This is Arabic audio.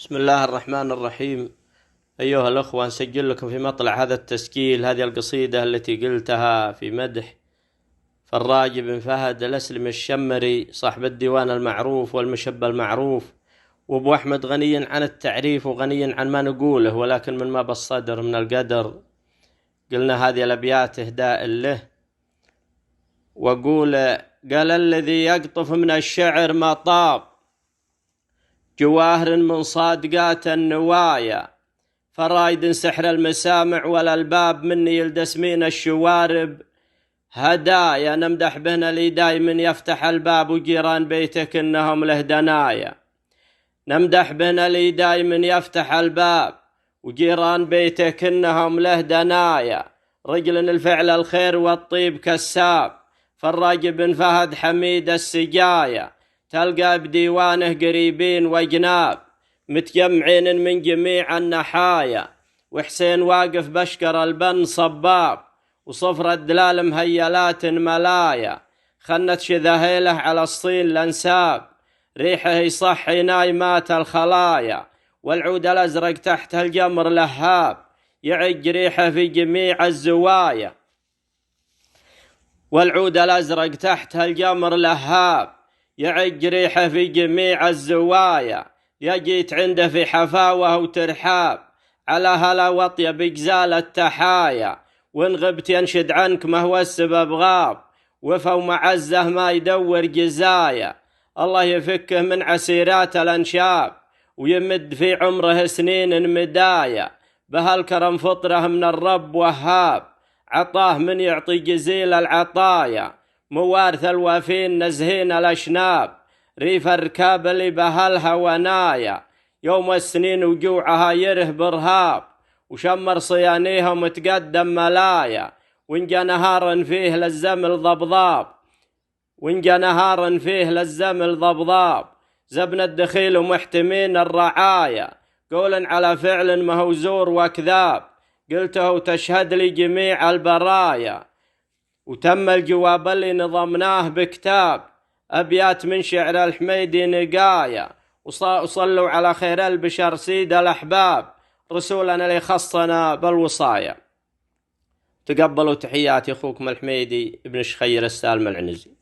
بسم الله الرحمن الرحيم. أيها الأخوة، نسجل لكم في مطلع هذا التسجيل هذه القصيدة التي قلتها في مدح فراج بن فهد الأسلم الشمري صاحب الديوان المعروف والمشبى المعروف، وأبو أحمد غني عن التعريف وغني عن ما نقوله، ولكن من ما بالصدر من القدر قلنا هذه الأبيات إهداء له. وقول: قال الذي يقطف من الشعر ما طاب، جواهر من صادقات النوايا، فرايد سحر المسامع والألباب، مني يلدسمين الشوارب هدايا، نمدح بهن لي دايم يفتح الباب، وجيران بيتك إنهم له دنايا. نمدح بهن لي دايم يفتح الباب، وجيران بيتك إنهم له دنايا، رجل الفعل الخير والطيب كساب، فراج بن فهد حميد السجايا، تلقى بديوانه قريبين وجناب، متجمعين من جميع النحايا، وحسين واقف بشكر البن صباب، وصفر الدلال مهيلات ملايا، خنت شذهيله على الصين الانساب، ريحه يصحي نايمات الخلايا، والعود الازرق تحت الجمر لهاب، يعج ريحه في جميع الزوايا، والعود الازرق تحت الجمر لهاب، يعج ريحه في جميع الزوايا، يجيت عنده في حفاوه وترحاب، على هلا وطيب بجزال التحايا، وان غبت ينشد عنك ما هو السبب غاب، وفا ومعزه ما يدور جزايا، الله يفكه من عسيرات الانشاب، ويمد في عمره سنين مدايا، بهالكرم فطره من الرب وهاب، عطاه من يعطي جزيل العطايا، موارث الوافين نزهين الأشناب، ريف الركاب اللي بهلها ونايا، يوم السنين وجوعها يره برهاب، وشمر صيانيها متقدم ملايا، وانجا نهارا فيه للزمل ضبضاب، وانجا نهارا فيه للزمل ضبضاب، زبن الدخيل ومحتمين الرعايا، قولا على فعل مهوزور وكذاب، قلته وتشهد لي جميع البرايا، وتم الجواب اللي نظمناه بكتاب، أبيات من شعر الحميدي نقايا، وصلوا على خير البشر سيد الأحباب، رسولنا اللي خصنا بالوصايا. تقبلوا تحياتي أخوكم الحميدي ابن شخير السالم العنزي.